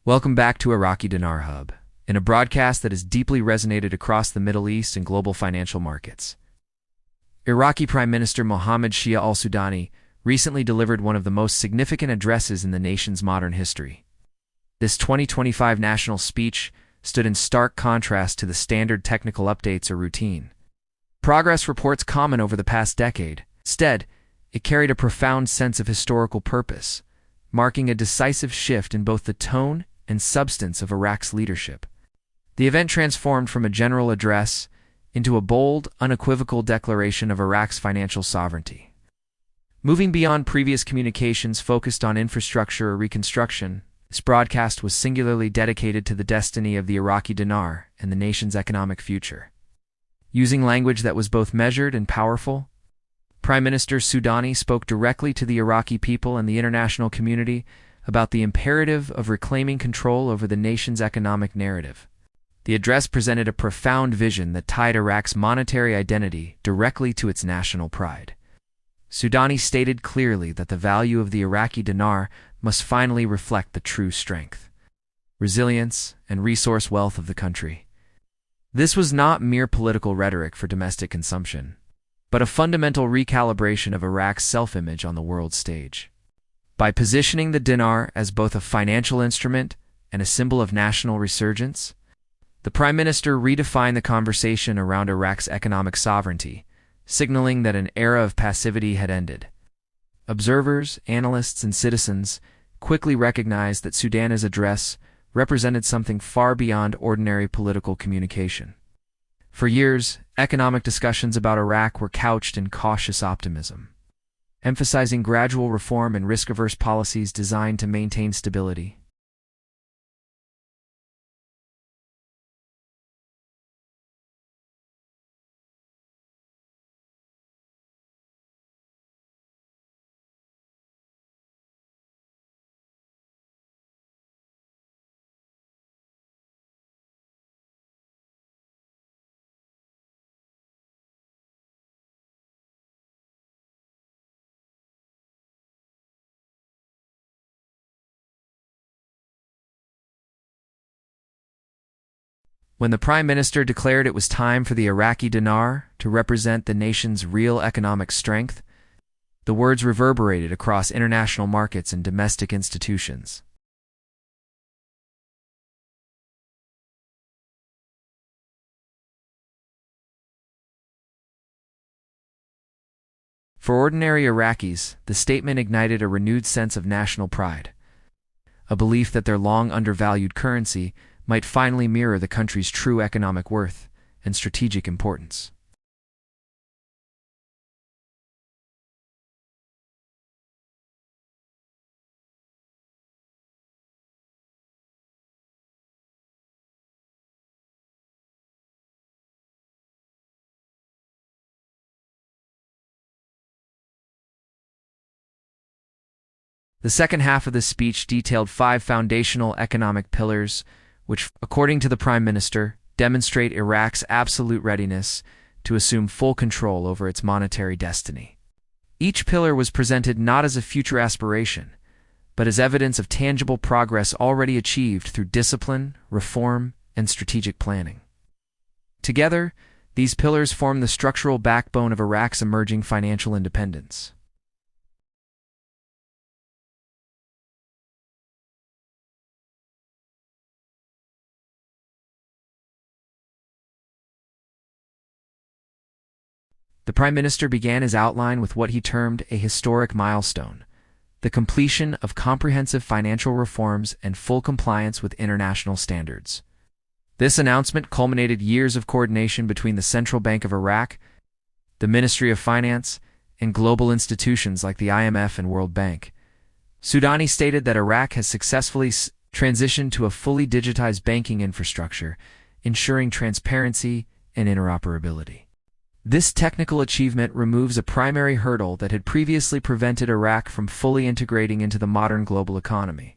Welcome back to Iraqi Dinar Hub, in a broadcast that has deeply resonated across the Middle East and global financial markets. Iraqi Prime Minister Muhammad Shia al-Sudani recently delivered one of the most significant addresses in the nation's modern history. This 2025 national speech stood in stark contrast to the standard technical updates or routine progress reports common over the past decade. Instead, it carried a profound sense of historical purpose, marking a decisive shift in both the tone and substance of Iraq's leadership. The event transformed from a general address into a bold, unequivocal declaration of Iraq's financial sovereignty. Moving beyond previous communications focused on infrastructure or reconstruction, this broadcast was singularly dedicated to the destiny of the Iraqi dinar and the nation's economic future. Using language that was both measured and powerful, Prime Minister Sudani spoke directly to the Iraqi people and the international community about the imperative of reclaiming control over the nation's economic narrative. The address presented a profound vision that tied Iraq's monetary identity directly to its national pride. Sudani stated clearly that the value of the Iraqi dinar must finally reflect the true strength, resilience, and resource wealth of the country. This was not mere political rhetoric for domestic consumption, but a fundamental recalibration of Iraq's self-image on the world stage. By positioning the dinar as both a financial instrument and a symbol of national resurgence, the Prime Minister redefined the conversation around Iraq's economic sovereignty, signaling that an era of passivity had ended. Observers, analysts, and citizens quickly recognized that Sudani's address represented something far beyond ordinary political communication. For years, economic discussions about Iraq were couched in cautious optimism, emphasizing gradual reform and risk-averse policies designed to maintain stability. When the Prime Minister declared it was time for the Iraqi dinar to represent the nation's real economic strength, the words reverberated across international markets and domestic institutions. For ordinary Iraqis, the statement ignited a renewed sense of national pride, a belief that their long undervalued currency might finally mirror the country's true economic worth and strategic importance. The second half of the speech detailed 5 foundational economic pillars which, according to the Prime Minister, demonstrate Iraq's absolute readiness to assume full control over its monetary destiny. Each pillar was presented not as a future aspiration, but as evidence of tangible progress already achieved through discipline, reform, and strategic planning. Together, these pillars form the structural backbone of Iraq's emerging financial independence. The Prime Minister began his outline with what he termed a historic milestone: the completion of comprehensive financial reforms and full compliance with international standards. This announcement culminated years of coordination between the Central Bank of Iraq, the Ministry of Finance, and global institutions like the IMF and World Bank. Sudani stated that Iraq has successfully transitioned to a fully digitized banking infrastructure, ensuring transparency and interoperability. This technical achievement removes a primary hurdle that had previously prevented Iraq from fully integrating into the modern global economy.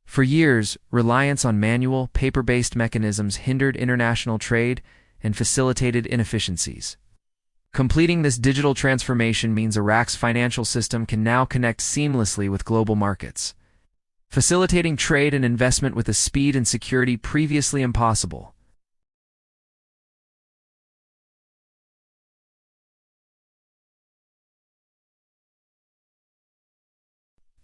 For years, reliance on manual, paper-based mechanisms hindered international trade and facilitated inefficiencies. Completing this digital transformation means Iraq's financial system can now connect seamlessly with global markets, facilitating trade and investment with a speed and security previously impossible.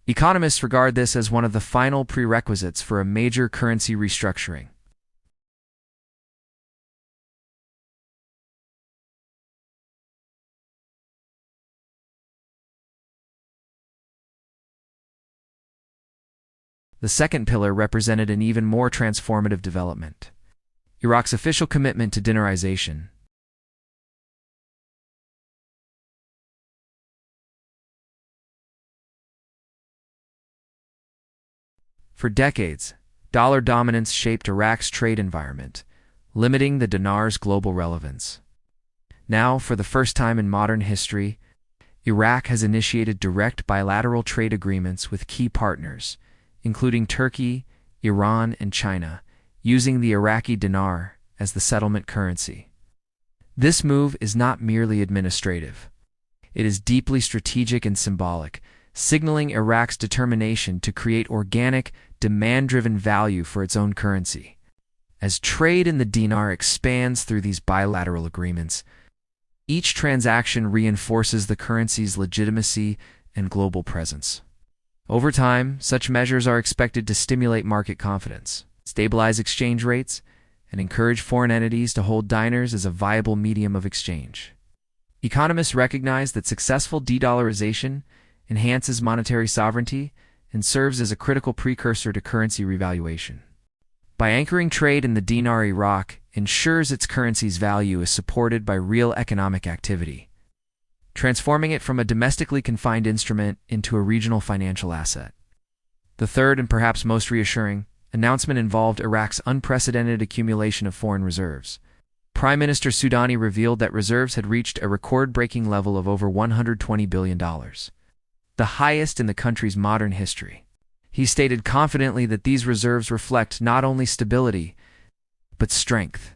Economists regard this as one of the final prerequisites for a major currency restructuring. The second pillar represented an even more transformative development: Iraq's official commitment to dinarization. For decades, dollar dominance shaped Iraq's trade environment, limiting the dinar's global relevance. Now, for the first time in modern history, Iraq has initiated direct bilateral trade agreements with key partners, including Turkey, Iran, and China, using the Iraqi dinar as the settlement currency. This move is not merely administrative. It is deeply strategic and symbolic, signaling Iraq's determination to create organic, demand-driven value for its own currency. As trade in the dinar expands through these bilateral agreements, each transaction reinforces the currency's legitimacy and global presence. Over time, such measures are expected to stimulate market confidence, stabilize exchange rates, and encourage foreign entities to hold dinars as a viable medium of exchange. Economists recognize that successful de-dollarization enhances monetary sovereignty and serves as a critical precursor to currency revaluation. By anchoring trade in the dinar, Iraq ensures its currency's value is supported by real economic activity, transforming it from a domestically confined instrument into a regional financial asset. The third, and perhaps most reassuring, announcement involved Iraq's unprecedented accumulation of foreign reserves. Prime Minister Sudani revealed that reserves had reached a record-breaking level of over $120 billion, the highest in the country's modern history. He stated confidently that these reserves reflect not only stability, but strength,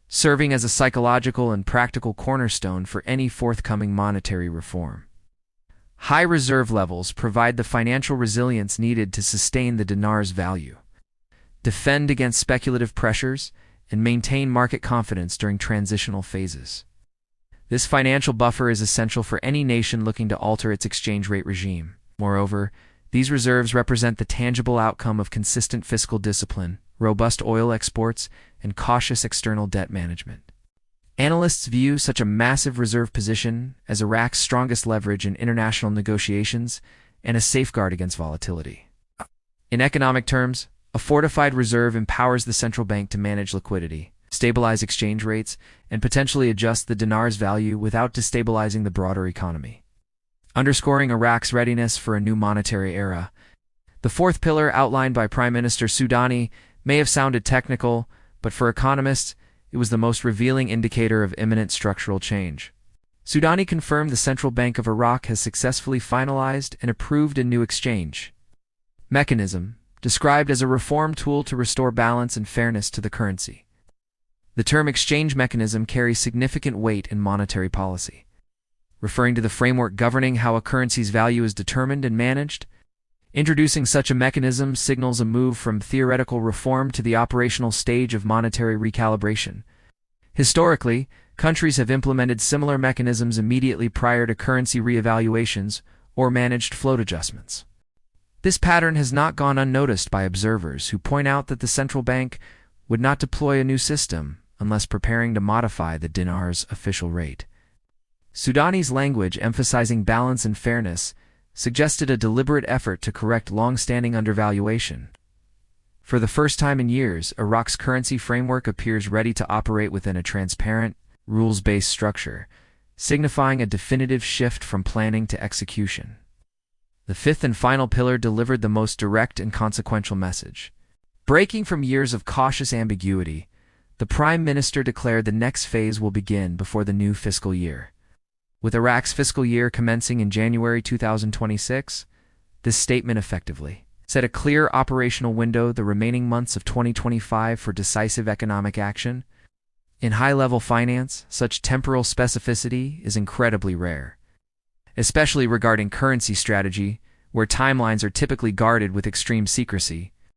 serving as a psychological and practical cornerstone for any forthcoming monetary reform. High reserve levels provide the financial resilience needed to sustain the dinar's value, defend against speculative pressures, and maintain market confidence during transitional phases. This financial buffer is essential for any nation looking to alter its exchange rate regime. Moreover, these reserves represent the tangible outcome of consistent fiscal discipline, robust oil exports, and cautious external debt management. Analysts view such a massive reserve position as Iraq's strongest leverage in international negotiations and a safeguard against volatility. In economic terms, a fortified reserve empowers the central bank to manage liquidity, stabilize exchange rates, and potentially adjust the dinar's value without destabilizing the broader economy. Underscoring Iraq's readiness for a new monetary era, the fourth pillar outlined by Prime Minister Sudani may have sounded technical, but for economists, it was the most revealing indicator of imminent structural change. Sudani confirmed the Central Bank of Iraq has successfully finalized and approved a new exchange mechanism, described as a reform tool to restore balance and fairness to the currency. The term exchange mechanism carries significant weight in monetary policy, referring to the framework governing how a currency's value is determined and managed. Introducing such a mechanism signals a move from theoretical reform to the operational stage of monetary recalibration. Historically, countries have implemented similar mechanisms immediately prior to currency reevaluations or managed float adjustments. This pattern has not gone unnoticed by observers who point out that the central bank would not deploy a new system unless preparing to modify the dinar's official rate. Sudani's language emphasizing balance and fairness suggested a deliberate effort to correct long-standing undervaluation. For the first time in years, Iraq's currency framework appears ready to operate within a transparent, rules-based structure, signifying a definitive shift from planning to execution. The fifth and final pillar delivered the most direct and consequential message. Breaking from years of cautious ambiguity, the Prime Minister declared the next phase will begin before the new fiscal year. With Iraq's fiscal year commencing in January 2026, this statement effectively set a clear operational window the remaining months of 2025 for decisive economic action. In high-level finance, such temporal specificity is incredibly rare, especially regarding currency strategy, where timelines are typically guarded with extreme secrecy,